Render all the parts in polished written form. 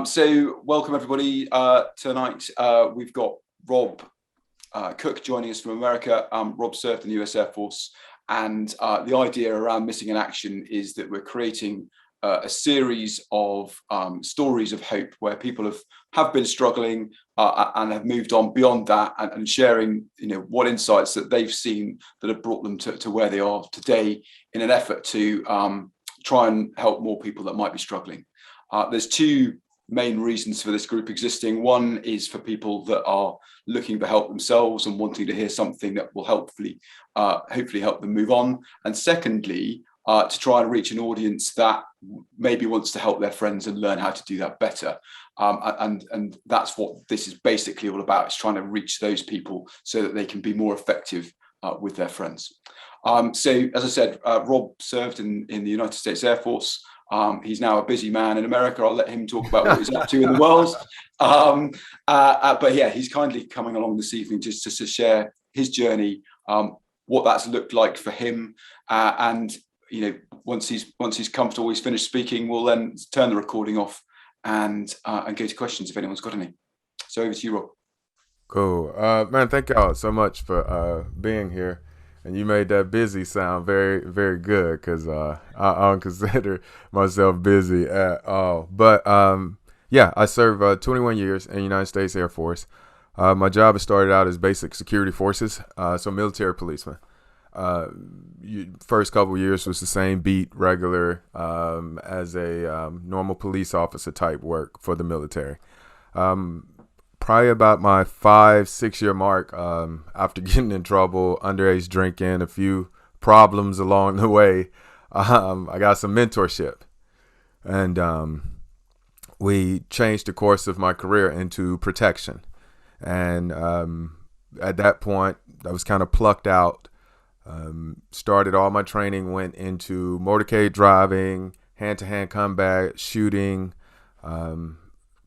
So welcome everybody. Tonight we've got Rob Cook joining us from America. Rob served in the US Air Force, and the idea around Missing in Action is that we're creating a series of stories of hope where people have been struggling and have moved on beyond that, and sharing what insights that they've seen that have brought them to where they are today in an effort to try and help more people that might be struggling. There's two main reasons for this group existing. One is for people that are looking for help themselves and wanting to hear something that will hopefully help them move on. And secondly, to try and reach an audience that maybe wants to help their friends and learn how to do that better. And that's what this is basically all about. It's trying to reach those people so that they can be more effective with their friends. So as I said, Rob served in the United States Air Force. He's now a busy man in America. I'll let him talk about what he's up to in the world. But yeah, he's kindly coming along this evening just to share his journey, what that's looked like for him. And once he's comfortable, he's finished speaking, we'll then turn the recording off and go to questions if anyone's got any. So over to you, Rob. Cool. Man, thank y'all so much for being here. And you made that busy sound very, very good because I don't consider myself busy at all. But yeah, I served 21 years in the United States Air Force. My job has started out as basic security forces, so military policeman. First couple of years was the same beat, regular as a normal police officer type work for the military. Probably about my 5-6 year mark, after getting in trouble, underage drinking, a few problems along the way, I got some mentorship, and we changed the course of my career into protection. And at that point, I was kind of plucked out. Started all my training, went into motorcade driving, hand-to-hand combat, shooting,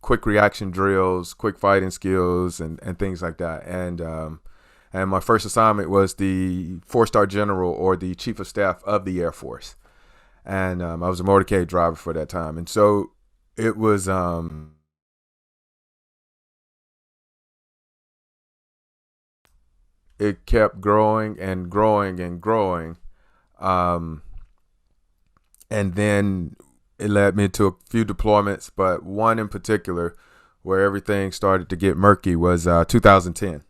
quick reaction drills, quick fighting skills, and things like that. And my first assignment was the 4-star general, or the chief of staff of the Air Force. And I was a motorcade driver for that time. And so it was it kept growing and growing and growing. And then it led me to a few deployments, but one in particular where everything started to get murky was 2010.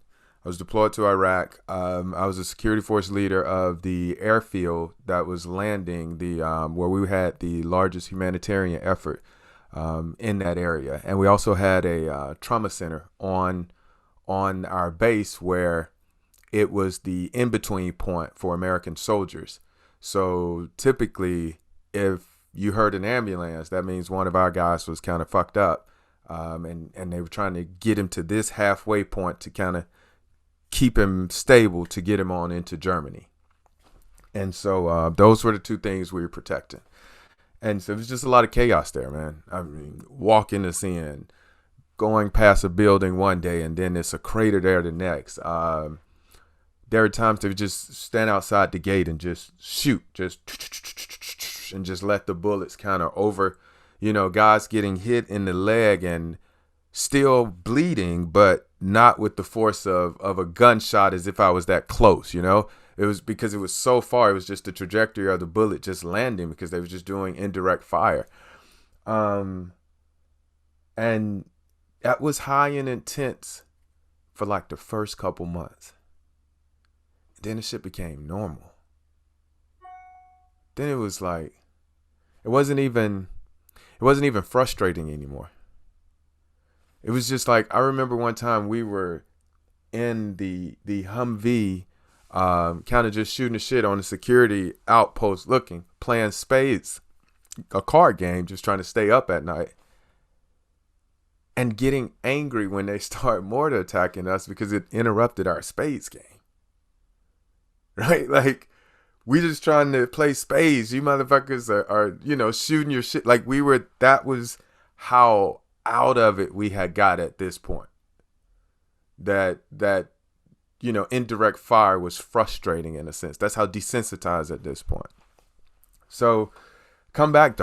I was deployed to Iraq. I was a security force leader of the airfield that was landing where we had the largest humanitarian effort in that area. And we also had a trauma center on our base where it was the in-between point for American soldiers. So typically, if you heard an ambulance, that means one of our guys was kind of fucked up. And they were trying to get him to this halfway point to kind of keep him stable to get him on into Germany. And so those were the two things we were protecting. And so it was just a lot of chaos there, man. I mean, walking us in, going past a building one day, and then there's a crater there the next. There are times they would just stand outside the gate and just shoot, and just let the bullets kind of over, guys getting hit in the leg and still bleeding, but not with the force of a gunshot as if I was that close, It was because it was so far, it was just the trajectory of the bullet just landing because they were just doing indirect fire. And that was high and intense for like the first couple months. Then the shit became normal. Then it was like, it wasn't even frustrating anymore. It was just like, I remember one time we were in the Humvee, kind of just shooting the shit on the security outpost, playing spades, a card game, just trying to stay up at night, and getting angry when they start mortar attacking us because it interrupted our spades game. Right? Like, we just trying to play spades. You motherfuckers are shooting your shit. Like, that was how out of it we had got at this point. That indirect fire was frustrating in a sense. That's how desensitized at this point. So, come back.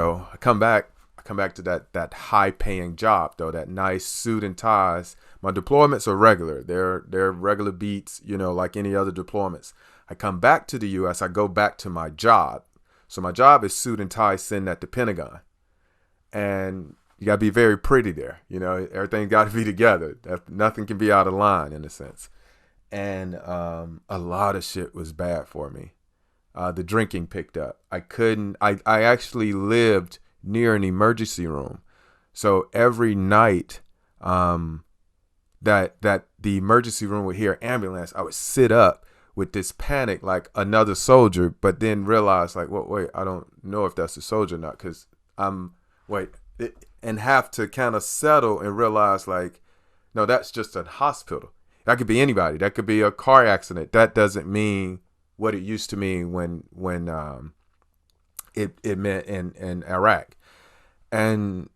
I come back to that high paying job though, that nice suit and ties. My deployments are regular. They're regular beats, like any other deployments. I come back to the US, I go back to my job. So my job is suit and tie sitting at the Pentagon. And you gotta be very pretty there. Everything's gotta be together. Nothing can be out of line in a sense. And a lot of shit was bad for me. The drinking picked up. I actually lived near an emergency room. So every night that the emergency room would hear ambulance, I would sit up with this panic like another soldier, but then realize like, well, wait, I don't know if that's a soldier or not, because and have to kind of settle and realize like, no, that's just a hospital. That could be anybody. That could be a car accident. That doesn't mean what it used to mean when it meant in Iraq. And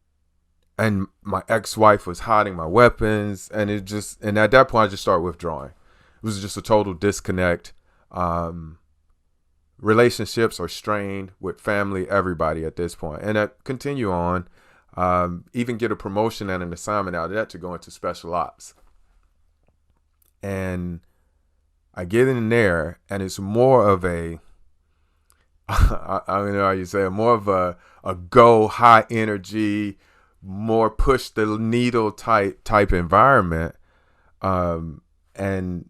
my ex-wife was hiding my weapons, and at that point I just started withdrawing. It was just a total disconnect. Relationships are strained with family, everybody at this point. And I continue on, even get a promotion and an assignment out of that to go into special ops. And I get in there, and it's more of a, I don't know how you say it, more of a go, high energy, more push the needle type environment. And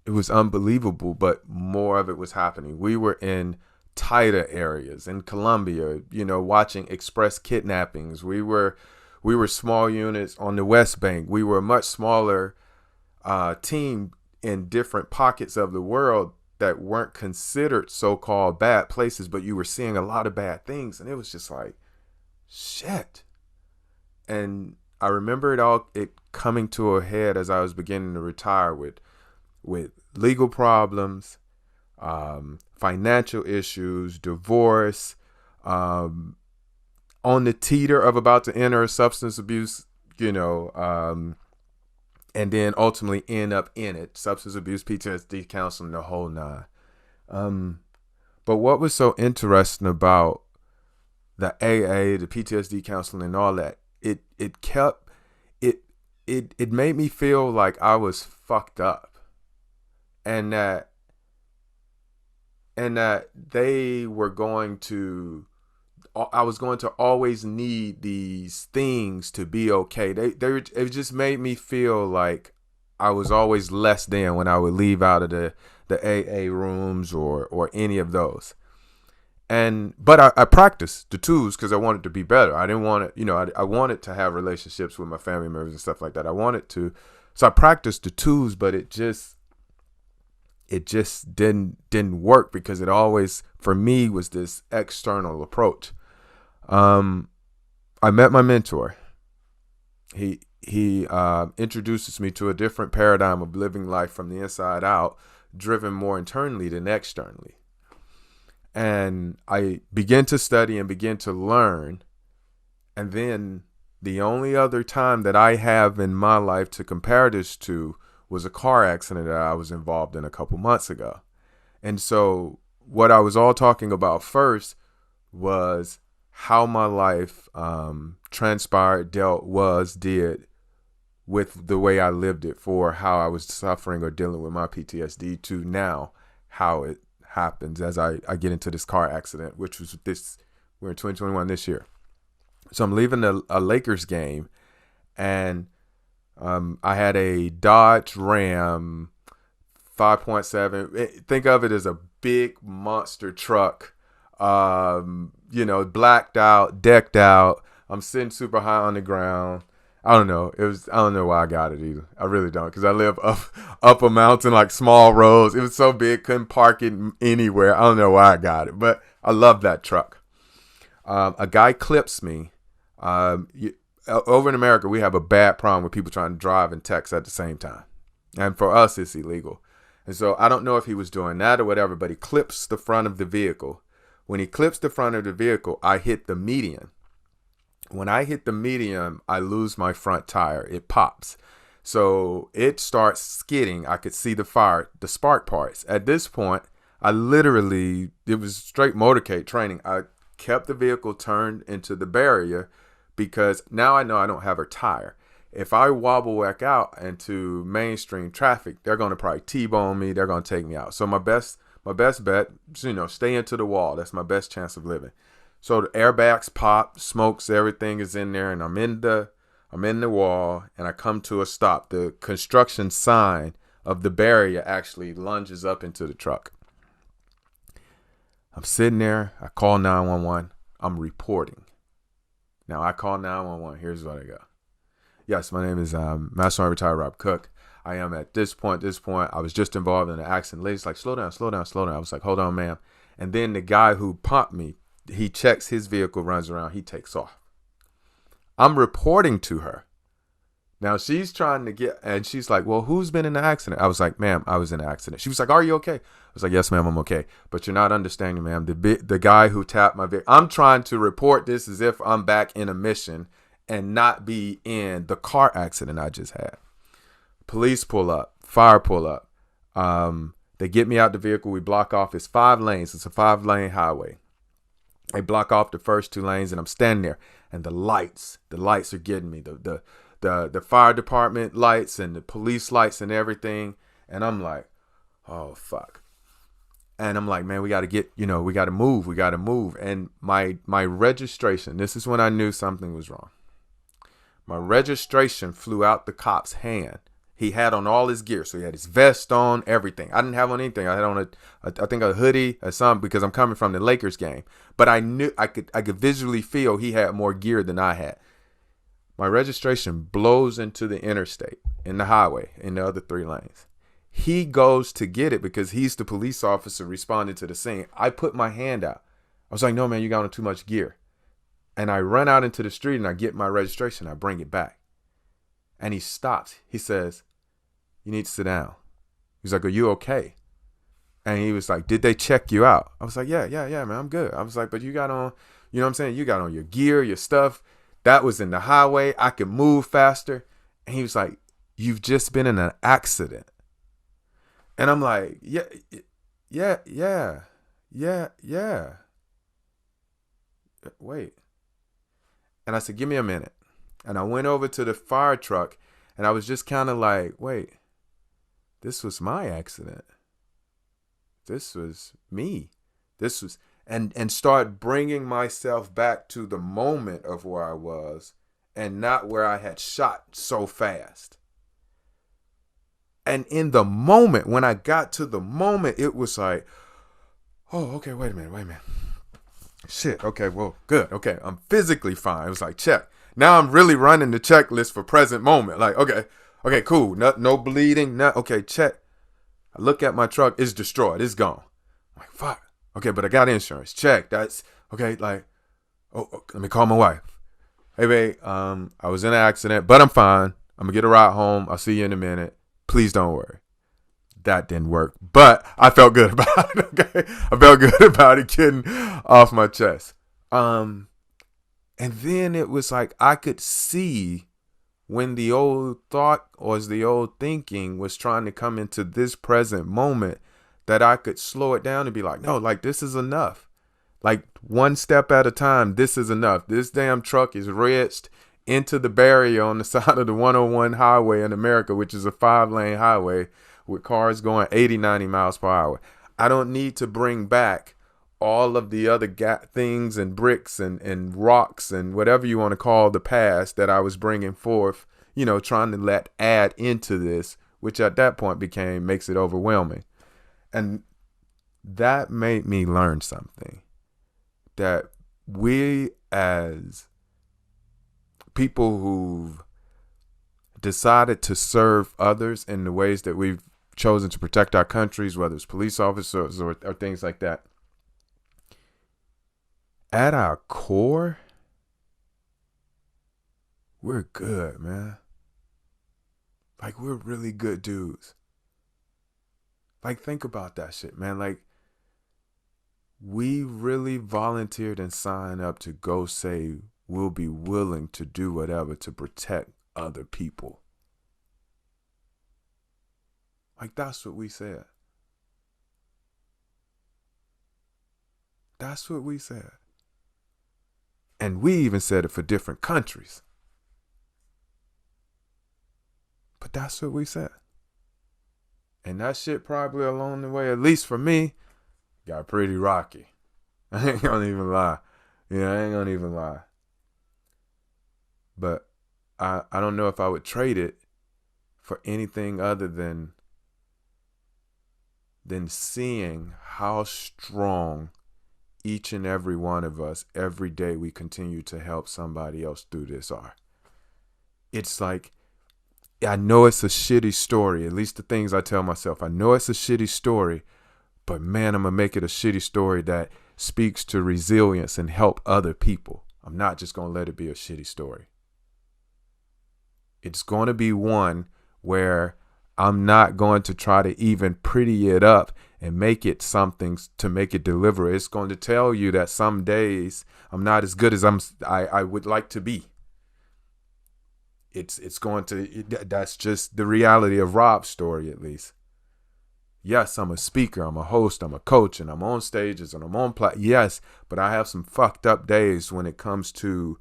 it was unbelievable, but more of it was happening. We were in tighter areas in Colombia, watching express kidnappings. We were small units on the West Bank. We were a much smaller team in different pockets of the world that weren't considered so-called bad places, but you were seeing a lot of bad things. And it was just like, shit. And I remember it coming to a head as I was beginning to retire with legal problems, financial issues, divorce, on the teeter of about to enter a substance abuse, and then ultimately end up in it, substance abuse, PTSD counseling, the whole nine. But what was so interesting about the AA, the PTSD counseling and all that, it made me feel like I was fucked up, and that they were going to, I was going to always need these things to be okay. It just made me feel like I was always less than when I would leave out of the AA rooms or any of those. But I practiced the tools because I wanted to be better. I didn't want it, I wanted to have relationships with my family members and stuff like that. I wanted to, so I practiced the tools, but it just didn't work because it always, for me, was this external approach. I met my mentor. He introduces me to a different paradigm of living life from the inside out, driven more internally than externally. And I began to study and begin to learn. And then the only other time that I have in my life to compare this to was a car accident that I was involved in a couple months ago. And so what I was all talking about first was how my life transpired, did with the way I lived it, for how I was suffering or dealing with my PTSD, to now how it happens as I get into this car accident, which was we're in 2021 this year. So I'm leaving a Lakers game, and I had a Dodge Ram 5.7. Think of it as a big monster truck, blacked out, decked out. I'm sitting super high on the ground. I don't know why I got it either. I really don't, because I live up a mountain, like small roads. It was so big, couldn't park it anywhere. I don't know why I got it, but I love that truck. A guy clips me. Over in America, we have a bad problem with people trying to drive and text at the same time. And for us, it's illegal. And so I don't know if he was doing that or whatever, but he clips the front of the vehicle. When he clips the front of the vehicle, I hit the median. When I hit the median, I lose my front tire. It pops. So it starts skidding. I could see the spark parts. At this point, it was straight motorcade training. kept the vehicle turned into the barrier because now I know I don't have her tire. If I wobble back out into mainstream traffic, they're going to probably T-bone me. They're going to take me out. So my best bet, stay into the wall. That's my best chance of living. So the airbags pop, smokes, everything is in there, and I'm in the wall, and I come to a stop. The construction sign of the barrier actually lunges up into the truck. I'm sitting there. I call 911. I'm reporting. Now I call 911. Here's what I got. Yes, my name is Master Sergeant Retired Rob Cook. I am at this point. I was just involved in an accident. Lady's like, slow down. I was like, hold on, ma'am. And then the guy who pumped me, he checks his vehicle, runs around, he takes off. I'm reporting to her. Now she's trying to get, and she's like, well, who's been in the accident? I was like, ma'am, I was in an accident. She was like, are you okay? I was like, yes, ma'am, I'm okay. But you're not understanding, ma'am. The guy who tapped my vehicle, I'm trying to report this as if I'm back in a mission and not be in the car accident I just had. Police pull up, fire pull up. They get me out the vehicle. We block off. It's 5 lanes. It's a 5-lane highway. They block off the first 2 lanes, and I'm standing there. And the lights are getting me. The fire department lights and the police lights and everything. And I'm like, oh, fuck. And I'm like, man, we got to move. And my registration, this is when I knew something was wrong. My registration flew out the cop's hand. He had on all his gear. So he had his vest on, everything. I didn't have on anything. I had on I think a hoodie or something because I'm coming from the Lakers game. But I knew I could visually feel he had more gear than I had. My registration blows into the interstate, in the highway, in the other 3 lanes. He goes to get it because he's the police officer responding to the scene. I put my hand out. I was like, no, man, you got on too much gear. And I run out into the street and I get my registration. I bring it back. And he stops. He says, you need to sit down. He's like, are you okay? And he was like, did they check you out? I was like, yeah, man, I'm good. I was like, but you got on, you know what I'm saying? You got on your gear, your stuff. That was in the highway. I could move faster. And he was like, you've just been in an accident. And I'm like, yeah. Wait. And I said, give me a minute. And I went over to the fire truck and I was just kind of like, wait, this was my accident. This was me. This was, and start bringing myself back to the moment of where I was and not where I had shot so fast. And in the moment, when I got to the moment, it was like, oh, okay, wait a minute. Shit, okay, well, good. Okay, I'm physically fine. It was like, check. Now I'm really running the checklist for present moment. Like, okay, cool. No bleeding. Okay, check. I look at my truck. It's destroyed. It's gone. I'm like, fuck. Okay, but I got insurance. Check. That's, okay, like, oh, let me call my wife. Hey, babe, I was in an accident, but I'm fine. I'm going to get a ride home. I'll see you in a minute. Please don't worry. That didn't work, but I felt good about it. Okay, I felt good about it getting off my chest. And then it was like I could see when the old thought or the old thinking was trying to come into this present moment that I could slow it down and be like, no, like this is enough. Like one step at a time, this is enough. This damn truck is wedged into the barrier on the side of the 101 highway in America, which is a 5-lane highway with cars going 80, 90 miles per hour. I don't need to bring back all of the other things and bricks and rocks and whatever you want to call the past that I was bringing forth, trying to add into this, which at that point makes it overwhelming. And that made me learn something, that we as people who've decided to serve others in the ways that we've chosen to protect our countries, whether it's police officers or things like that, at our core, we're good, man. Like, we're really good dudes. Like, think about that shit, man. Like, we really volunteered and signed up to go say we'll be willing to do whatever to protect other people. Like, that's what we said. That's what we said. And we even said it for different countries. But that's what we said. And that shit probably along the way, at least for me, got pretty rocky. I ain't gonna even lie. I ain't gonna even lie. But I don't know if I would trade it for anything other than seeing how strong each and every one of us every day we continue to help somebody else through this are. It's like, I know it's a shitty story, at least the things I tell myself. I know it's a shitty story, but man, I'm gonna make it a shitty story that speaks to resilience and help other people. I'm not just gonna let it be a shitty story. It's gonna be one where I'm not going to try to even pretty it up and make it something to make it deliver. It's going to tell you that some days I'm not as good as I would like to be. It's going to, that's just the reality of Rob's story, at least. Yes, I'm a speaker, I'm a host, I'm a coach, and I'm on stages and I'm on yes, but I have some fucked up days when it comes to,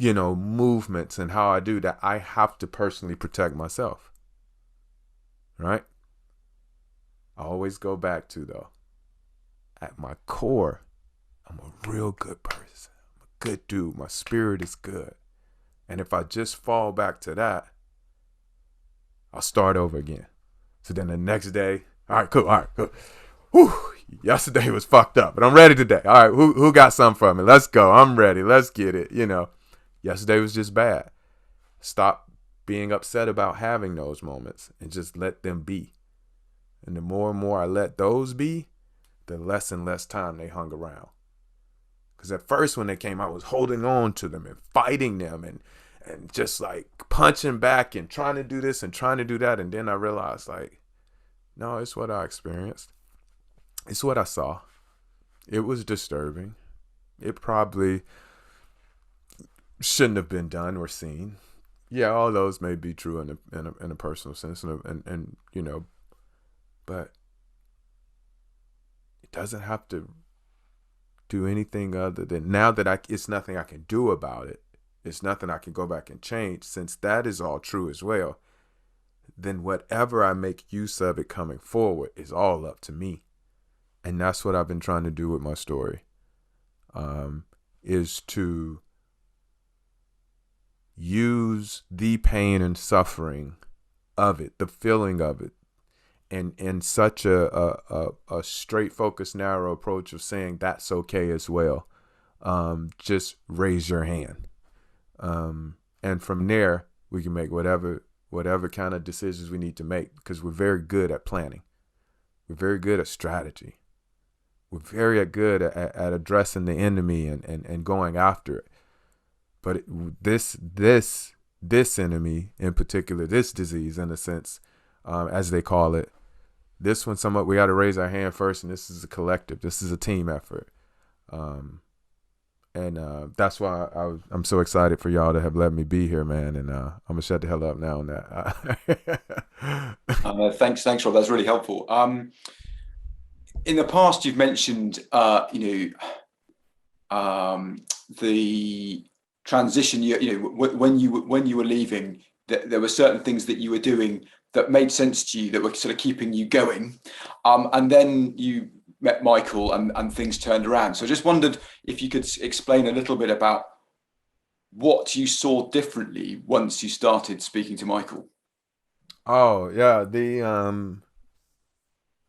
movements and how I do that. I have to personally protect myself. Right? I always go back to, though, at my core, I'm a real good person. I'm a good dude. My spirit is good. And if I just fall back to that, I'll start over again. So then the next day, all right, cool. Whew, yesterday was fucked up, but I'm ready today. All right, who got something for me? Let's go. I'm ready. Let's get it. Yesterday was just bad. Stop being upset about having those moments and just let them be. And the more and more I let those be, the less and less time they hung around. Because at first when they came, I was holding on to them and fighting them and just like punching back and trying to do this and trying to do that. And then I realized, like, no, it's what I experienced. It's what I saw. It was disturbing. It probably shouldn't have been done or seen. Yeah, all those may be true in a personal sense, and but it doesn't have to do anything other than, now that it's nothing I can do about it. It's nothing I can go back and change. Since that is all true as well, then whatever I make use of it coming forward is all up to me. And that's what I've been trying to do with my story, is to use the pain and suffering of it, the feeling of it, and in such a straight focused, narrow approach of saying that's okay as well. Just raise your hand. And from there, we can make whatever kind of decisions we need to make, because we're very good at planning. We're very good at strategy. We're very good at addressing the enemy and going after it. But this enemy in particular, this disease in a sense, as they call it, this one, we got to raise our hand first, and this is a collective. This is a team effort. And that's why I'm so excited for y'all to have let me be here, man. And I'm gonna shut the hell up now on that. Thanks, Rob. That's really helpful. In the past, you've mentioned, the transition. When you were leaving, there were certain things that you were doing that made sense to you, that were sort of keeping you going, and then you met Michael and things turned around. So I just wondered if you could explain a little bit about what you saw differently once you started speaking to Michael. Oh, yeah. The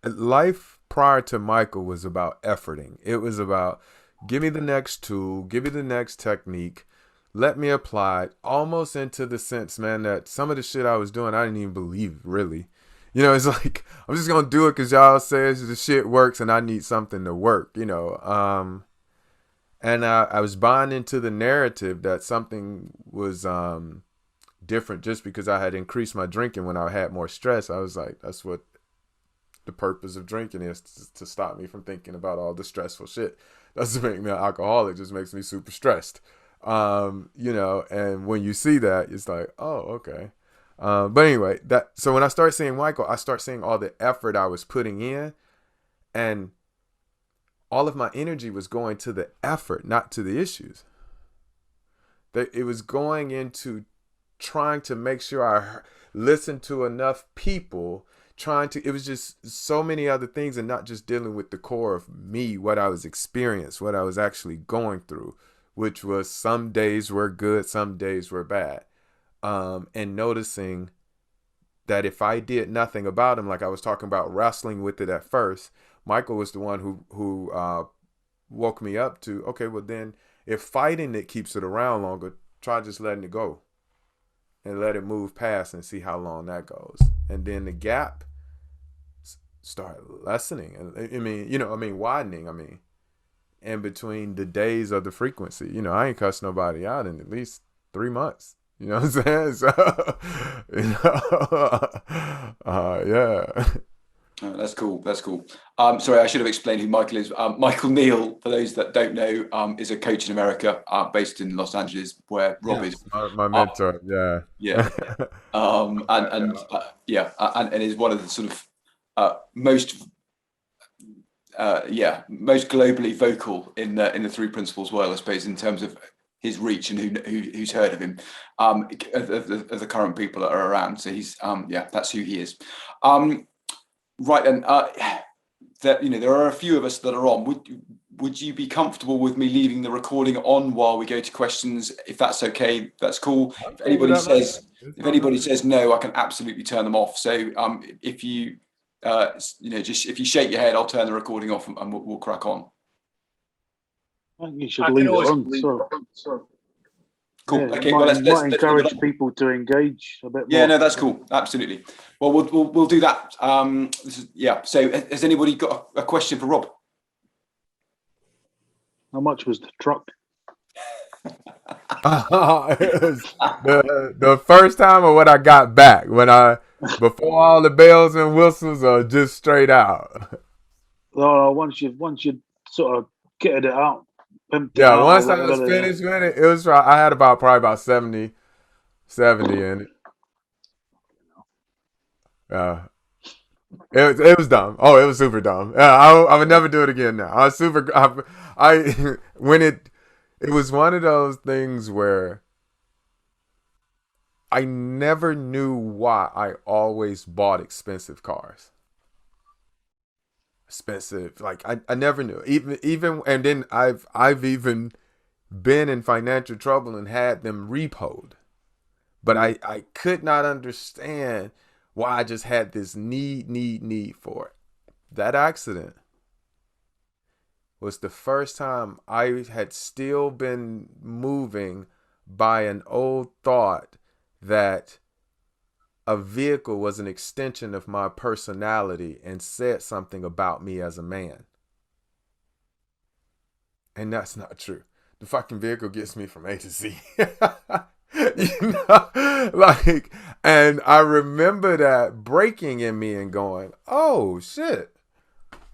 life prior to Michael was about efforting. It was about, give me the next tool, give me the next technique, let me apply it, almost into the sense, man, that some of the shit I was doing, I didn't even believe, really. It's like, I'm just going to do it because y'all say the shit works and I need something to work, And I was buying into the narrative that something was different just because I had increased my drinking when I had more stress. I was like, that's what the purpose of drinking is, to stop me from thinking about all the stressful shit. Doesn't make me an alcoholic, just makes me super stressed. And when you see that, it's like, oh, okay. But anyway, so when I start seeing Michael, I start seeing all the effort I was putting in, and all of my energy was going to the effort, not to the issues. It was going into trying to make sure I listened to enough people, it was just so many other things, and not just dealing with the core of me, what I was experiencing, what I was actually going through, which was some days were good, some days were bad. And noticing that if I did nothing about them, like I was talking about wrestling with it at first, Michael was the one who woke me up to, okay, well then if fighting it keeps it around longer, try just letting it go and let it move past and see how long that goes. And then the gap start lessening. Widening. In between the days of the frequency. I ain't cussed nobody out in at least 3 months. You know what I'm saying? So, yeah. Oh, that's cool. That's cool. Sorry, I should have explained who Michael is. Michael Neal, for those that don't know, is a coach in America, based in Los Angeles, where Rob is. My mentor. Yeah. And is one of the sort of most globally vocal in the three principles world, I suppose, in terms of his reach and who's heard of him, of the current people that are around. So he's that's who he is. Right then, there are a few of us that are on. Would you be comfortable with me leaving the recording on while we go to questions? If that's okay, that's cool. If anybody says no, I can absolutely turn them off. So if you if you shake your head, I'll turn the recording off and we'll crack on. I think you should leave it on. Cool. Yeah, Okay. let's encourage people to engage a bit more. Yeah, no, that's cool. Absolutely. Well, we'll do that. So, has anybody got a question for Rob? How much was the truck? the first time, or what I got back before all the bells and whistles, or just straight out? Oh, once you sort of kitted it out. Yeah, once I was finished with it, I had probably about 70 in it. It was dumb. Oh, it was super dumb. Yeah, I would never do it again now. I was super. It was one of those things where I never knew why I always bought expensive cars. Expensive, like I never knew. Even and then I've even been in financial trouble and had them repoed, but I could not understand why I just had this need for it. That accident was the first time I had still been moving by an old thought that a vehicle was an extension of my personality and said something about me as a man. And that's not true. The fucking vehicle gets me from A to Z. And I remember that breaking in me and going, oh shit.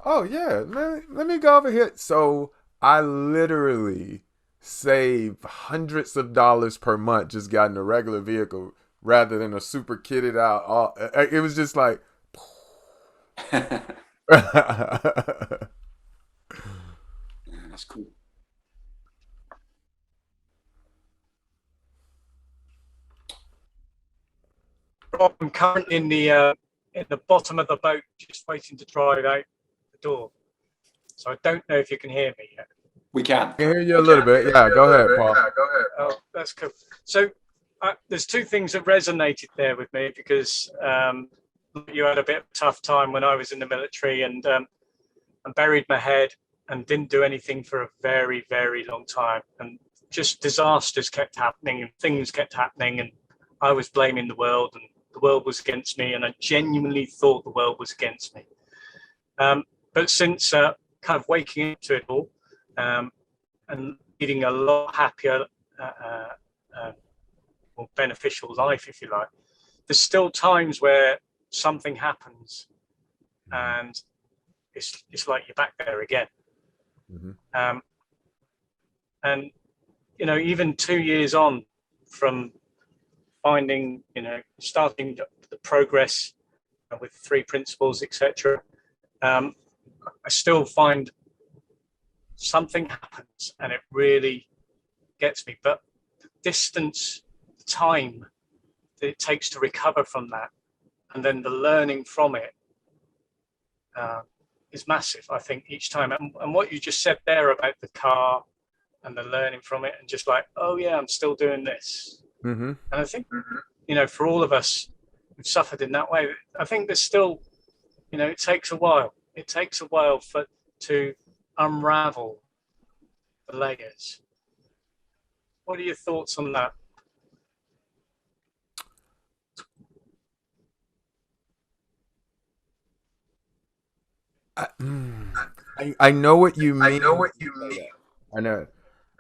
Oh yeah, man, let me go over here. So I literally saved hundreds of dollars per month just got in a regular vehicle rather than a super kitted out. It was just like, that's cool. I'm currently in the bottom of the boat, just waiting to drive out the door. So I don't know if you can hear me yet. We can. I can hear you a little bit. Yeah, go ahead, Paul. Oh, that's cool. So there's two things that resonated there with me, because you had a bit of a tough time when I was in the military, and buried my head and didn't do anything for a very, very long time. And just disasters kept happening and things kept happening, and I was blaming the world, and the world was against me, and I genuinely thought the world was against me. But since kind of waking up to it all, and leading a lot happier, more beneficial life, if you like, there's still times where something happens and it's like you're back there again. Mm-hmm. And even 2 years on from finding, starting the progress with three principles, etc., I still find something happens and it really gets me. But the distance, the time that it takes to recover from that, and then the learning from it is massive, I think, each time. And what you just said there about the car and the learning from it, and just like, oh yeah, I'm still doing this. Mm-hmm. And I think, you know, for all of us who've suffered in that way, I think there's still, you know, it takes a while. It takes a while to unravel the layers. What are your thoughts on that? I know what you mean. I know what you mean.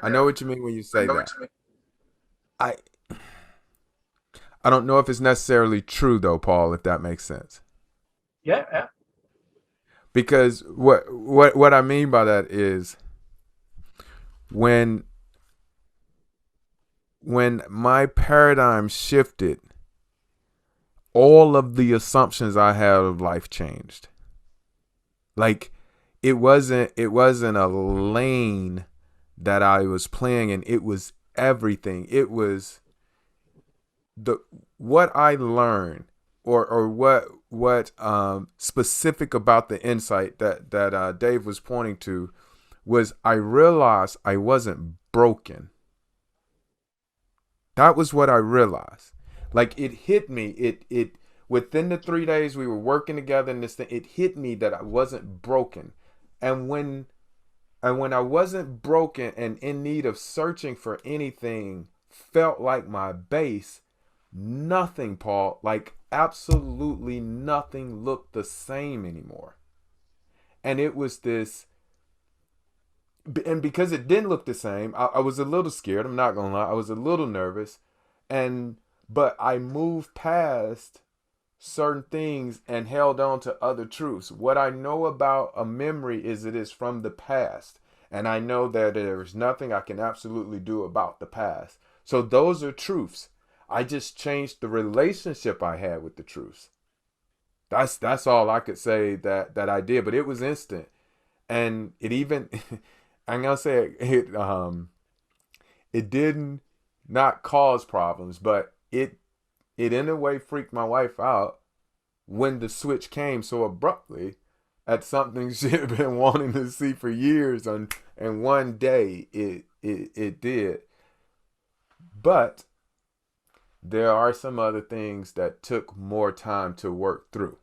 I know what you mean when you say that. I don't know if it's necessarily true though, Paul, if that makes sense. Yeah. Because what I mean by that is when my paradigm shifted, all of the assumptions I had of life changed. Like it wasn't a lane that I was playing in. It was everything. It was what I learned or what specific about the insight that Dave was pointing to was I realized I wasn't broken. That was what I realized. Like it hit me. It within the 3 days we were working together in this thing, it hit me that I wasn't broken. And when I wasn't broken and in need of searching for anything felt like my base, nothing, Paul, like absolutely nothing looked the same anymore. And it was this, and because it didn't look the same, I was a little scared. I'm not gonna lie, I was a little nervous, but I moved past certain things and held on to other truths. What I know about a memory is it is from the past, and I know that there is nothing I can absolutely do about the past. So those are truths. I just changed the relationship I had with the truths. That's all I could say that I did, but it was instant. And it even I'm gonna say it didn't not cause problems, but it in a way freaked my wife out when the switch came so abruptly at something she had been wanting to see for years, and one day it did. But there are some other things that took more time to work through.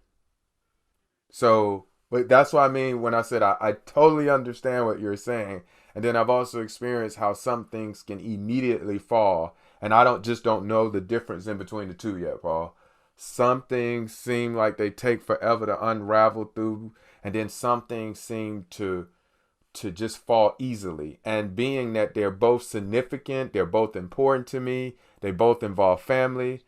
So, but that's what I mean when I said I totally understand what you're saying. And then I've also experienced how some things can immediately fall. And I don't know the difference in between the two yet, Paul. Some things seem like they take forever to unravel through. And then some things seem to just fall easily. And being that they're both significant, they're both important to me, they both involve family,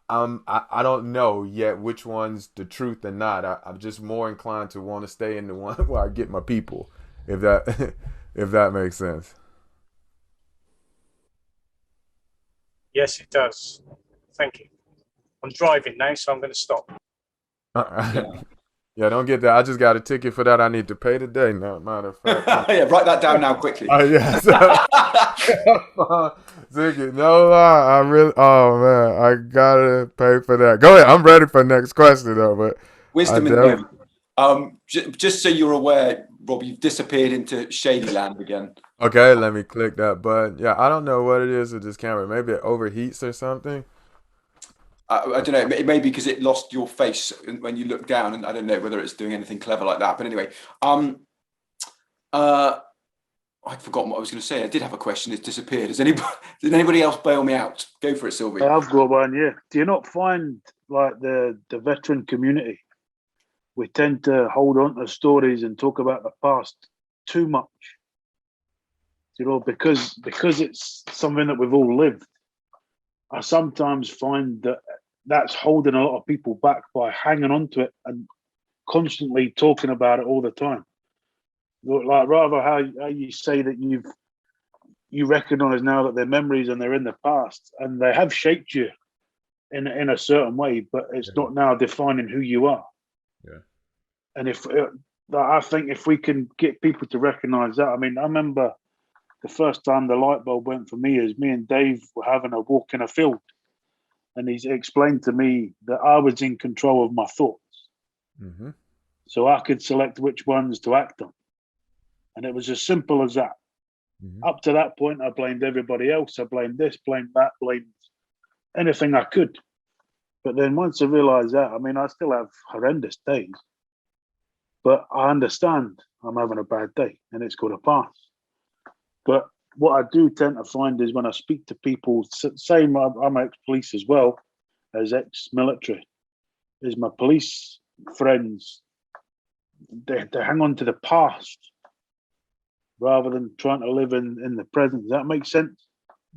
I don't know yet which one's the truth and not. I'm just more inclined to want to stay in the one where I get my people, if that if that makes sense. Yes, it does. Thank you. I'm driving now, so I'm going to stop. Yeah, don't get that. I just got a ticket for that. I need to pay today. No, matter of fact. Yeah, write that down now quickly. Yes. Ticket. No lie. I really. Oh man, I gotta pay for that. Go ahead. I'm ready for the next question though. But Wisdom in the moment. Just so you're aware, Rob, you've disappeared into shady land again. Okay, let me click that button. Yeah, I don't know what it is with this camera. Maybe it overheats or something. I don't know. It may be because it lost your face when you look down, and I don't know whether it's doing anything clever like that. But anyway, I'd forgotten what I was going to say. I did have a question. It's disappeared. Did anybody else bail me out? Go for it, Sylvie. I've got one. Yeah. Do you not find like the veteran community, we tend to hold on to stories and talk about the past too much? You know, because it's something that we've all lived. I sometimes find that that's holding a lot of people back by hanging on to it and constantly talking about it all the time. Like rather how you say that you recognise now that they're memories and they're in the past and they have shaped you in a certain way, but it's not now defining who you are. Yeah. And if I think if we can get people to recognise that, I mean, I remember the first time the light bulb went for me is me and Dave were having a walk in a field, and he's explained to me that I was in control of my thoughts, so I could select which ones to act on, and it was as simple as that. Up to that point, I blamed everybody else. I blamed this, blamed that, blamed anything I could. But then once I realised that, I mean, I still have horrendous days, but I understand I'm having a bad day and it's going to pass. But what I do tend to find is when I speak to people, same, I'm ex-police as well as ex-military, is my police friends, they hang on to the past rather than trying to live in the present. Does that make sense?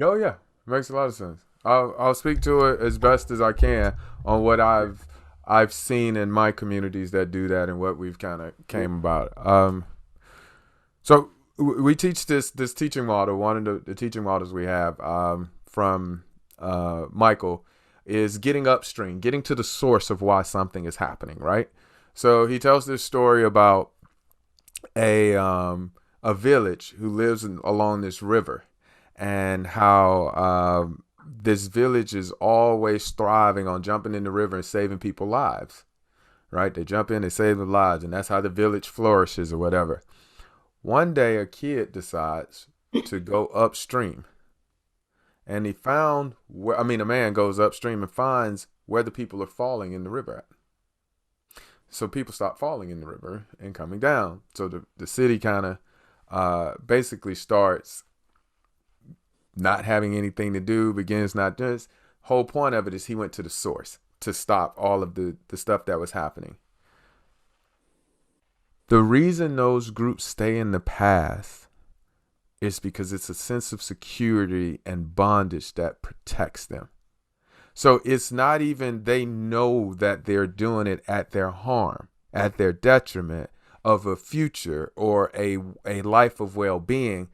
Oh yeah, it makes a lot of sense. I'll speak to it as best as I can on what I've seen in my communities that do that and what we've kind of came about. So we teach this teaching model. One of the teaching models we have from Michael is getting upstream, getting to the source of why something is happening, right? So he tells this story about a village who lives along this river, and how this village is always thriving on jumping in the river and saving people's lives, right? They jump in and save their lives, and that's how the village flourishes or whatever. One day a kid decides to go upstream, and a man goes upstream and finds where the people are falling in the river at. So people stop falling in the river and coming down. So the city kind of basically starts not having anything to do, begins not just. Whole point of it is he went to the source to stop all of the stuff that was happening. The reason those groups stay in the past is because it's a sense of security and bondage that protects them. So it's not even they know that they're doing it at their harm, at their detriment of a future or a life of well-being,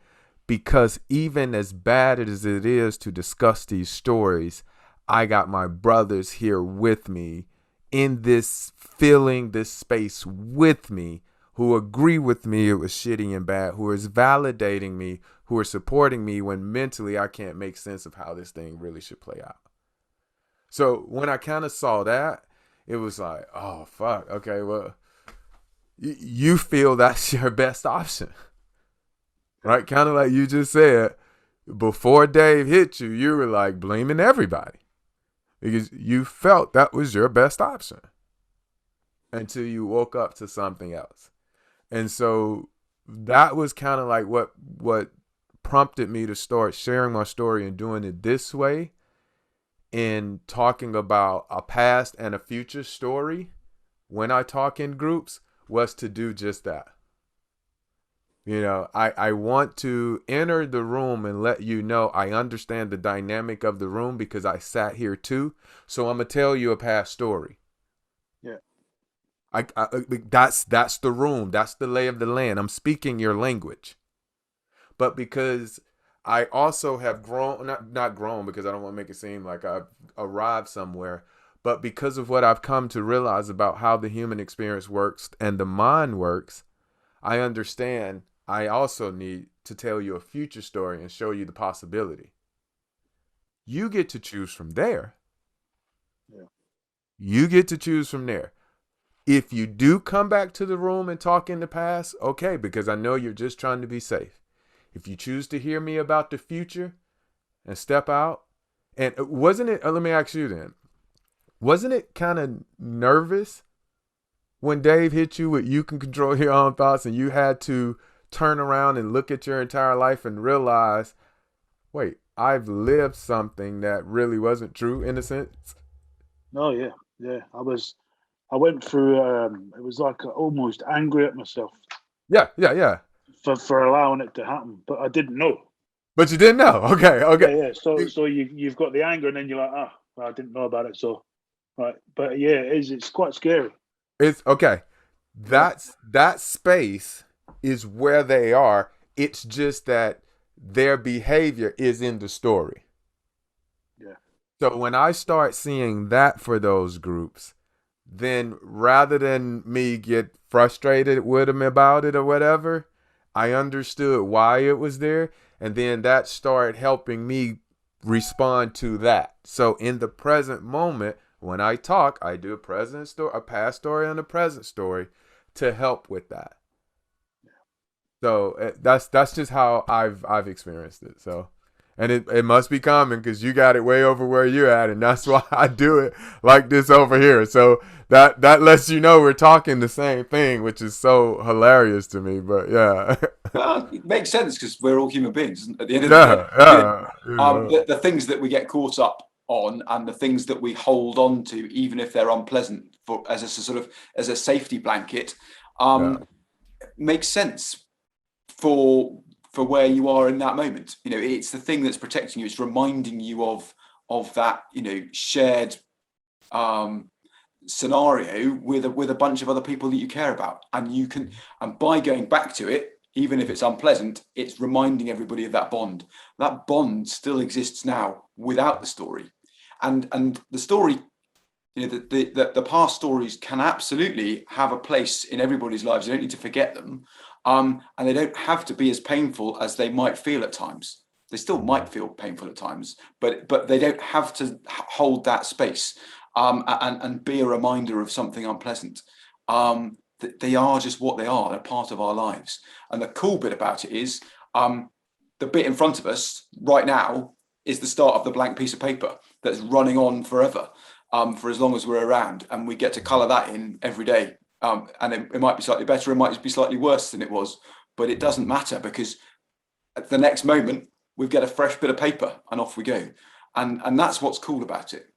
because even as bad as it is to discuss these stories, I got my brothers here with me in this feeling, this space with me, who agree with me it was shitty and bad, who is validating me, who are supporting me when mentally I can't make sense of how this thing really should play out. So when I kind of saw that, it was like, oh, fuck. Okay, well, you feel that's your best option, right? Kind of like you just said, before Dave hit you, you were like blaming everybody because you felt that was your best option until you woke up to something else. And so that was kind of like what prompted me to start sharing my story and doing it this way, in talking about a past and a future story when I talk in groups, was to do just that. You know, I want to enter the room and let you know I understand the dynamic of the room because I sat here too. So I'm going to tell you a past story. Yeah. That's the room. That's the lay of the land. I'm speaking your language. But because I also have grown, not grown because I don't want to make it seem like I've arrived somewhere, but because of what I've come to realize about how the human experience works and the mind works, I understand I also need to tell you a future story and show you the possibility. You get to choose from there. Yeah. You get to choose from there. If you do come back to the room and talk in the past, okay, because I know you're just trying to be safe. If you choose to hear me about the future and step out, and wasn't it, let me ask you then, wasn't it kind of nervous when Dave hit you with you can control your own thoughts and you had to turn around and look at your entire life and realize, wait, I've lived something that really wasn't true in a sense? Oh, yeah. Yeah. I went through, it was like almost angry at myself. Yeah. For allowing it to happen, but I didn't know. But you didn't know. Okay. Yeah. So you've got the anger, and then you're like, well, I didn't know about it. So, right. But yeah, it's quite scary. It's okay. That space is where they are. It's just that their behavior is in the story. Yeah. So when I start seeing that for those groups, then rather than me get frustrated with him about it or whatever, I understood why it was there. And then that started helping me respond to that. So in the present moment, when I talk, I do a present story, a past story, and a present story to help with that. So that's just how I've experienced it. So, and it must be common because you got it way over where you're at, and that's why I do it like this over here. So that lets you know we're talking the same thing, which is so hilarious to me. But yeah, Well, it makes sense because we're all human beings at the end of the day. The things that we get caught up on and the things that we hold on to, even if they're unpleasant, for as a sort of as a safety blanket, makes sense for where you are in that moment. You know, it's the thing that's protecting you. It's reminding you of that, you know, shared scenario with a bunch of other people that you care about, and by going back to it, even if it's unpleasant, it's reminding everybody of that bond. That bond still exists now without the story, and the story, you know, the past stories can absolutely have a place in everybody's lives. You don't need to forget them, and they don't have to be as painful as they might feel at times. They still might feel painful at times, but they don't have to hold that space, and be a reminder of something unpleasant. They are just what they are. They're part of our lives. And the cool bit about it is, the bit in front of us right now is the start of the blank piece of paper that's running on forever, for as long as we're around, and we get to color that in every day. And it might be slightly better, it might be slightly worse than it was, but it doesn't matter, because at the next moment we get a fresh bit of paper and off we go. And that's what's cool about it.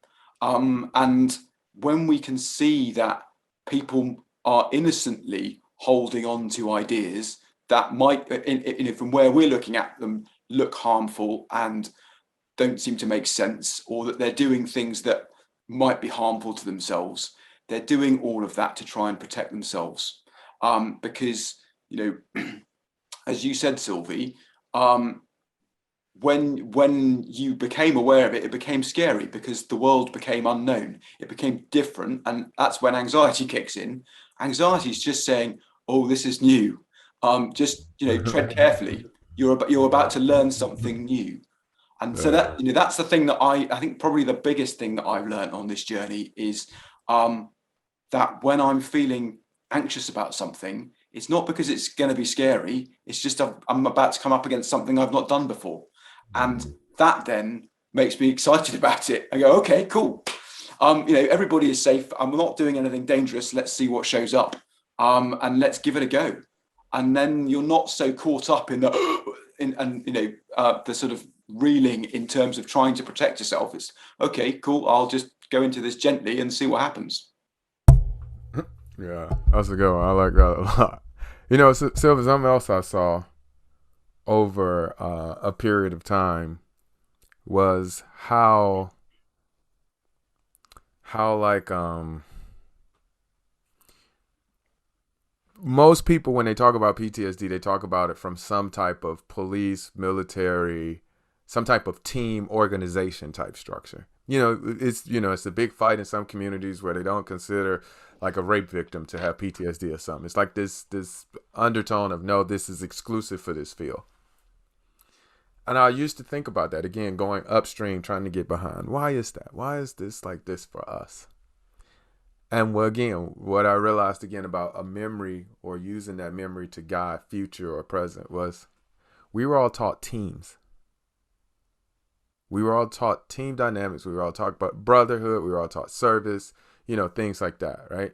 And when we can see that people are innocently holding on to ideas that might, from where we're looking at them, look harmful and don't seem to make sense, or that they're doing things that might be harmful to themselves, they're doing all of that to try and protect themselves. Because, you know, as you said, Sylvie, when you became aware of it, it became scary because the world became unknown. It became different, and that's when anxiety kicks in. Anxiety is just saying, "Oh, this is new. Just, you know, tread carefully. You're about to learn something new." And so that, you know, that's the thing that I think probably the biggest thing that I've learned on this journey is, that when I'm feeling anxious about something, it's not because it's going to be scary. It's just I'm about to come up against something I've not done before. And that then makes me excited about it. I go, okay, cool. You know, everybody is safe. I'm not doing anything dangerous. Let's see what shows up, and let's give it a go. And then you're not so caught up in the the sort of reeling in terms of trying to protect yourself. It's okay, cool. I'll just go into this gently and see what happens. Yeah, that's a good one. I like that a lot. You know, Sylvia, something else I saw over a period of time was how like most people, when they talk about PTSD, they talk about it from some type of police, military, some type of team organization type structure. You know, it's a big fight in some communities where they don't consider like a rape victim to have PTSD or something. It's like this undertone of, no, this is exclusive for this field. And I used to think about that, again, going upstream, trying to get behind. Why is that? Why is this like this for us? And what I realized again about a memory, or using that memory to guide future or present, was we were all taught teams. We were all taught team dynamics. We were all taught about brotherhood. We were all taught service, you know, things like that, right?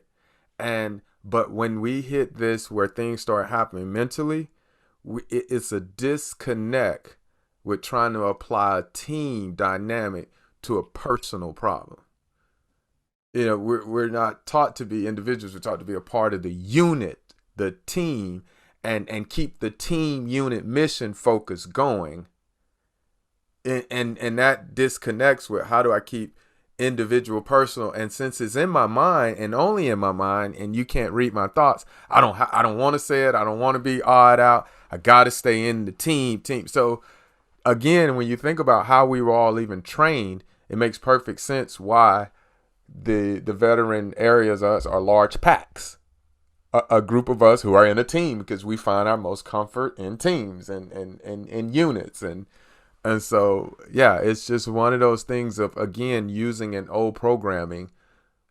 But when we hit this, where things start happening mentally, it's a disconnect with trying to apply a team dynamic to a personal problem. You know, we're not taught to be individuals. We're taught to be a part of the unit, the team, and keep the team unit mission focus going. And that disconnects with, how do I keep individual personal? And since it's in my mind and only in my mind, and you can't read my thoughts, I don't want to say it. I don't want to be odd out. I got to stay in the team. So again, when you think about how we were all even trained, it makes perfect sense why the veteran areas are large packs. A group of us who are in a team, because we find our most comfort in teams and units. And so, yeah, it's just one of those things of, again, using an old programming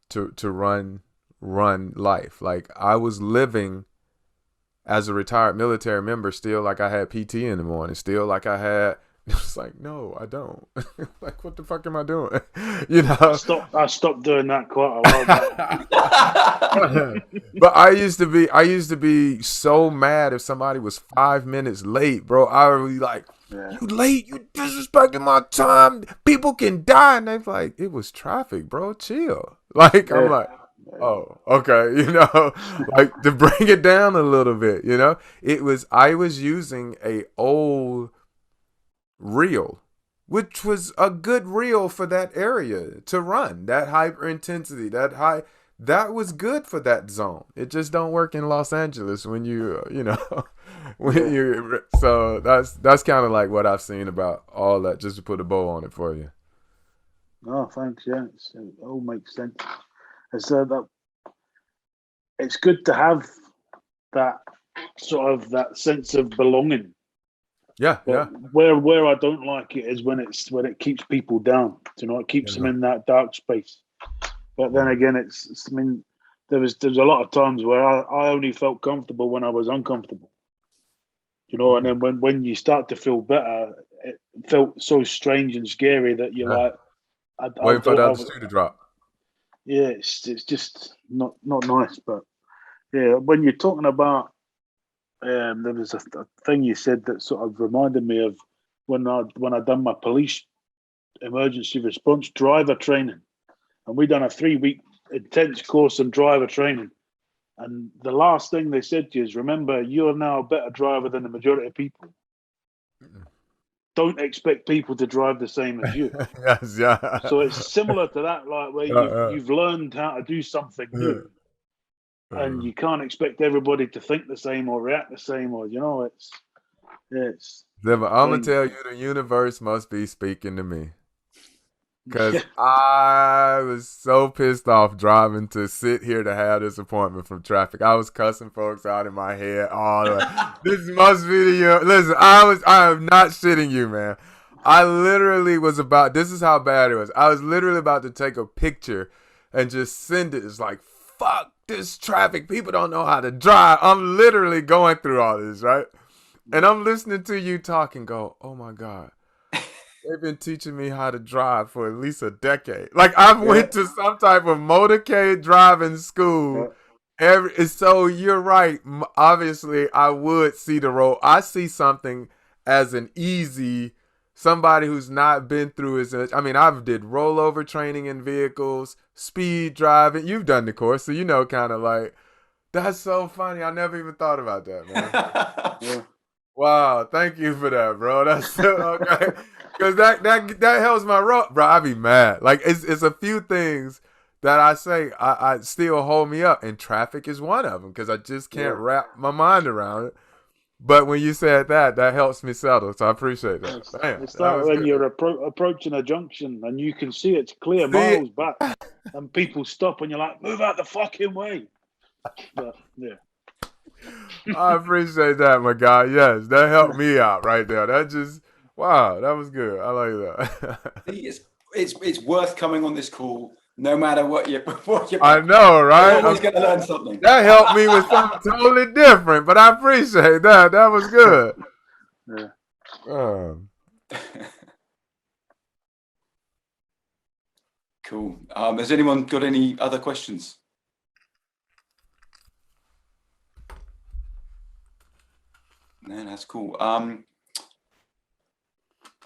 to run life. Like, I was living as a retired military member, still like I had PT in the morning, still like I had, it's like, no, I don't. Like, what the fuck am I doing? You know? I stopped doing that quite a while back. But I used to be so mad if somebody was 5 minutes late, bro. I would be like, you late, you disrespecting my time. People can die. And they're like, it was traffic, bro. Chill. Like, I'm like, oh, okay, you know, like, to bring it down a little bit, you know. I was using a old reel, which was a good reel for that area to run, that hyper intensity, that was good for that zone. It just don't work in Los Angeles when you know, when you, so that's kind of like what I've seen about all that, just to put a bow on it for you. Oh, thanks. Yeah, it all makes sense. It's good to have that sort of that sense of belonging. Yeah, but where I don't like it is when it keeps people down. You know, it keeps them in that dark space. But then again, I mean, there's a lot of times where I only felt comfortable when I was uncomfortable. You know, and then when you start to feel better, it felt so strange and scary that you're like, waiting for the other shoe to drop. Yeah, it's just not nice. But yeah, when you're talking about, there was a thing you said that sort of reminded me of when I done my police emergency response driver training, and we done a 3-week intense course on driver training. And the last thing they said to you is, remember, you're now a better driver than the majority of people. Don't expect people to drive the same as you. Yes, yeah. So it's similar to that, like where you've learned how to do something new. And you can't expect everybody to think the same or react the same, or, you know, it's. I'm gonna tell you, the universe must be speaking to me, because I was so pissed off driving to sit here to have this appointment from traffic. I was cussing folks out in my head all the way. This must be the year. Listen, I am not shitting you, man. I literally was about. This is how bad it was. I was literally about to take a picture and just send it. It's like, fuck this traffic. People don't know how to drive. I'm literally going through all this, right? And I'm listening to you talk and go, oh my God. They've been teaching me how to drive for at least a decade. Like, I've went to some type of motorcade driving school. So you're right. Obviously, I would see the road. I see something as an easy, somebody who's not been through as much. I mean, I've did rollover training in vehicles, speed driving. You've done the course, so you know, kind of like, that's so funny. I never even thought about that, man. Wow, thank you for that, bro. That's so, okay. Because that helps my road, bro. I be mad. Like, it's a few things that I say I still hold me up, and traffic is one of them, because I just can't wrap my mind around it. But when you said that helps me settle. So I appreciate that. Damn, it's like when you're approaching a junction and you can see it's clear miles back, and people stop, and you're like, move out the fucking way. But, yeah. I appreciate that, my guy. Yes, that helped me out right there. That just, wow, that was good. I like that. It's worth coming on this call, no matter what you. I know, right? You're always going to learn something. That helped me with something totally different, but I appreciate that. That was good. Yeah. Cool. Has anyone got any other questions? No, that's cool. I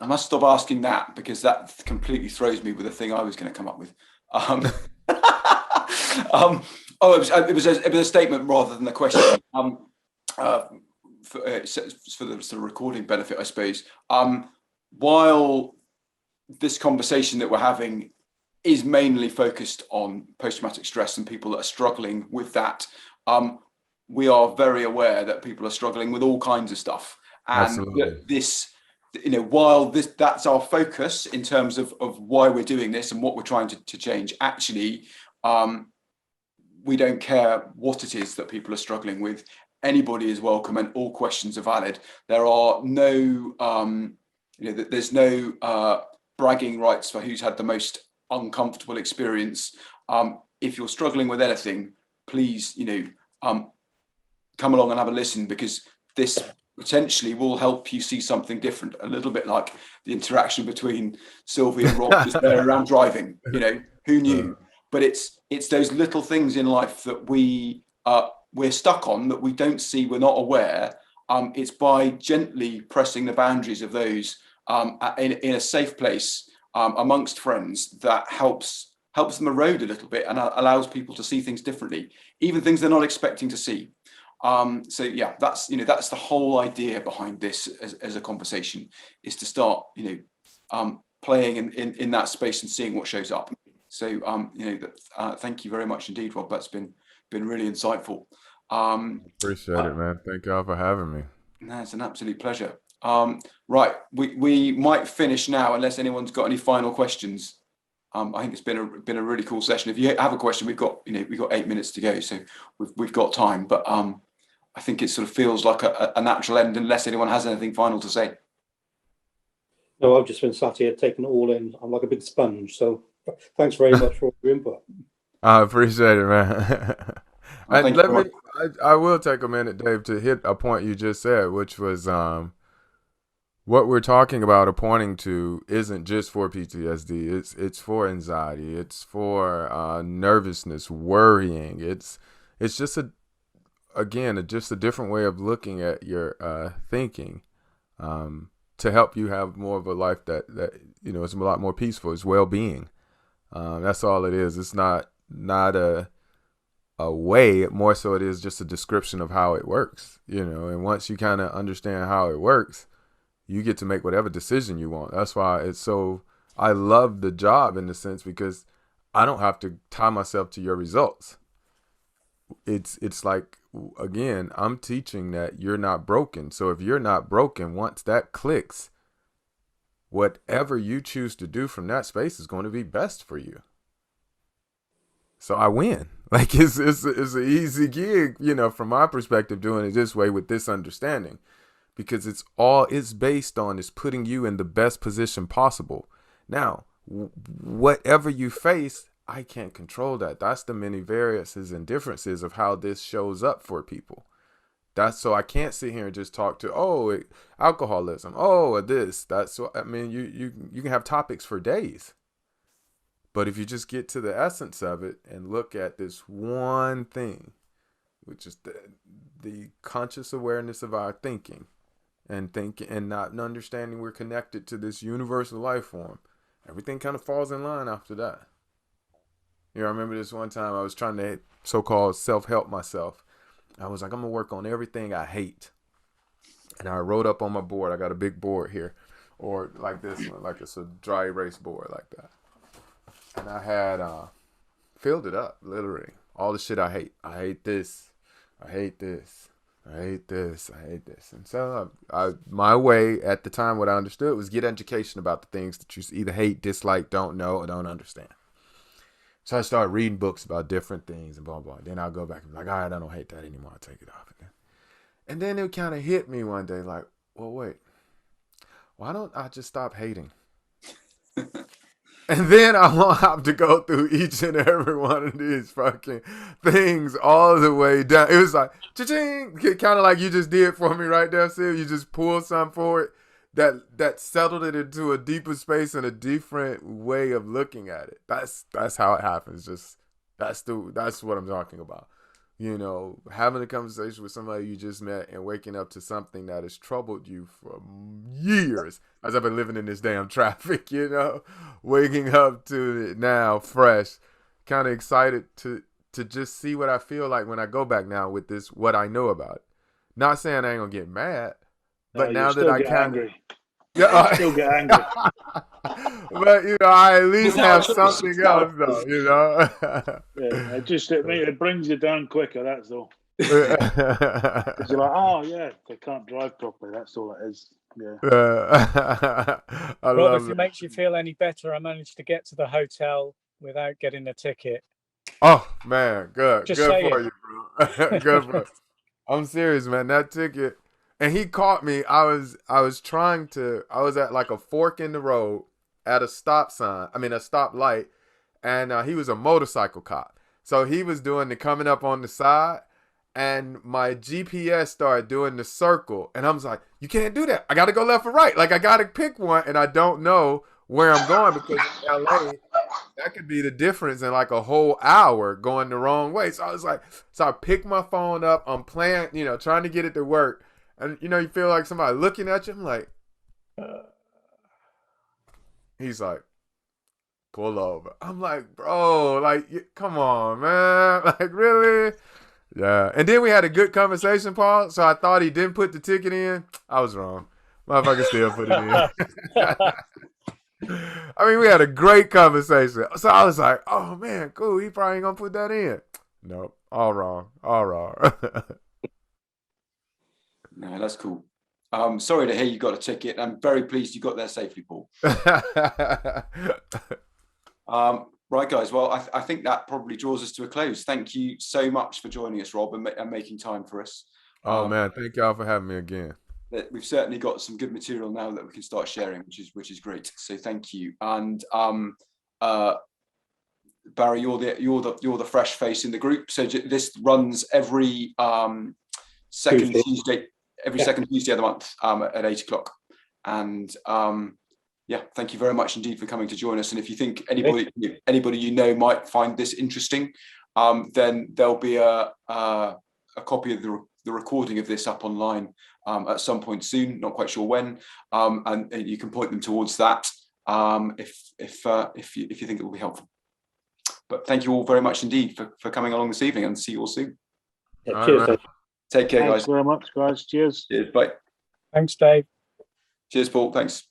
must stop asking that, because that completely throws me with the thing I was going to come up with. It was a statement rather than a question. For the sort of recording benefit, I suppose. While this conversation that we're having is mainly focused on post-traumatic stress and people that are struggling with that, we are very aware that people are struggling with all kinds of stuff, and this while that's our focus in terms of why we're doing this and what we're trying to change, actually, we don't care what it is that people are struggling with. Anybody is welcome and all questions are valid. There are no, there's no bragging rights for who's had the most uncomfortable experience. If you're struggling with anything, please, come along and have a listen, because this potentially will help you see something different. A little bit like the interaction between Sylvie and Rob just there around driving. Who knew? But it's those little things in life that we're stuck on, that we don't see, we're not aware. It's by gently pressing the boundaries of those in a safe place amongst friends that helps them erode a little bit and allows people to see things differently, even things they're not expecting to see. So yeah, that's the whole idea behind this as a conversation, is to start playing in that space and seeing what shows up. So thank you very much indeed, Rob. That's been really insightful. Appreciate it, man. Thank y'all for having me. No, it's an absolute pleasure. Right, we might finish now unless anyone's got any final questions. I think it's been a really cool session. If you have a question, we've got 8 minutes to go, so we've got time. But I think it sort of feels like a natural end, unless anyone has anything final to say. No, I've just been sat here taking it all in. I'm like a big sponge. So thanks very much for all your input. I appreciate it, man. I will take a minute, Dave, to hit a point you just said, which was what we're talking about or pointing to isn't just for PTSD. It's for anxiety. It's for nervousness, worrying. It's just a different way of looking at your thinking to help you have more of a life that is a lot more peaceful. It's well-being. That's all it is. It's not a way, more so it is just a description of how it works, and once you kind of understand how it works, you get to make whatever decision you want. That's why I love the job in the sense, because I don't have to tie myself to your results. It's like, again, I'm teaching that you're not broken. So if you're not broken, once that clicks, whatever you choose to do from that space is going to be best for you. So I win. Like it's an easy gig, from my perspective, doing it this way with this understanding, because it's based on is putting you in the best position possible. Now, whatever you face, I can't control that. That's the many variances and differences of how this shows up for people. So I can't sit here and just talk to, alcoholism, this, that's what, you can have topics for days. But if you just get to the essence of it and look at this one thing, which is the conscious awareness of our thinking and not understanding we're connected to this universal life form, everything kind of falls in line after that. I remember this one time I was trying to so-called self-help myself. I was like, I'm going to work on everything I hate. And I wrote up on my board. I got a big board here, or like this one, like it's a dry erase board like that. And I had filled it up, literally. All the shit I hate. I hate this. I hate this. I hate this. I hate this. And so my way at the time, what I understood was get education about the things that you either hate, dislike, don't know, or don't understand. So I started reading books about different things and blah, blah. Then I'll go back and be like, all right, I don't hate that anymore. I'll take it off again. And then it kind of hit me one day like, well, wait, why don't I just stop hating? And then I won't have to go through each and every one of these fucking things all the way down. It was like, cha-ching, kind of like you just did for me right there, Sil. You just pulled something forward that settled it into a deeper space and a different way of looking at it. That's how it happens. Just that's what I'm talking about. Having a conversation with somebody you just met and waking up to something that has troubled you for years, as I've been living in this damn traffic, waking up to it now fresh, kind of excited to just see what I feel like when I go back now with this, what I know about it. Not saying I ain't gonna get mad, but now that I kind of, I still get angry. But I at least have something else, though. Yeah, it brings you down quicker. That's all. Because you're like, oh yeah, they can't drive properly. That's all it is. Yeah. I Rob, love if it. it makes you feel any better, I managed to get to the hotel without getting a ticket. Oh man, good Just for saying. you, bro. Good for I'm serious, man. That ticket, and he caught me. I was at like a fork in the road at a stop sign. I mean, a stop light, and he was a motorcycle cop. So he was doing the coming up on the side, and my GPS started doing the circle, and I was like, "You can't do that. I got to go left or right. Like I got to pick one, and I don't know where I'm going because in LA." That could be the difference in like a whole hour going the wrong way. So I was like, so I picked my phone up. I'm playing, trying to get it to work. And, you feel like somebody looking at you. I'm like, he's like, pull over. I'm like, bro, like, come on, man. Like, really? Yeah. And then we had a good conversation, Paul. So I thought he didn't put the ticket in. I was wrong. Motherfucker still put it in. I mean, we had a great conversation. So I was like, oh, man, cool. He probably ain't going to put that in. Nope. All wrong. All wrong. No, that's cool. Sorry to hear you got a ticket. I'm very pleased you got there safely, Paul. Right, guys. Well, I think that probably draws us to a close. Thank you so much for joining us, Rob, and making time for us. Oh, man. Thank y'all for having me again. We've certainly got some good material now that we can start sharing, which is great. So thank you. And Barry, you're the fresh face in the group. So this runs every second Tuesday of the month at 8 o'clock. And thank you very much indeed for coming to join us. And if you think anybody you know might find this interesting, then there'll be a copy of the recording of this up online at some point soon, not quite sure when, and you can point them towards that if you think it will be helpful. But thank you all very much indeed for coming along this evening, and see you all soon. Yeah, cheers, Dave. Take care, guys. Thanks very much, guys. Cheers. Cheers. Bye. Thanks, Dave. Cheers, Paul. Thanks.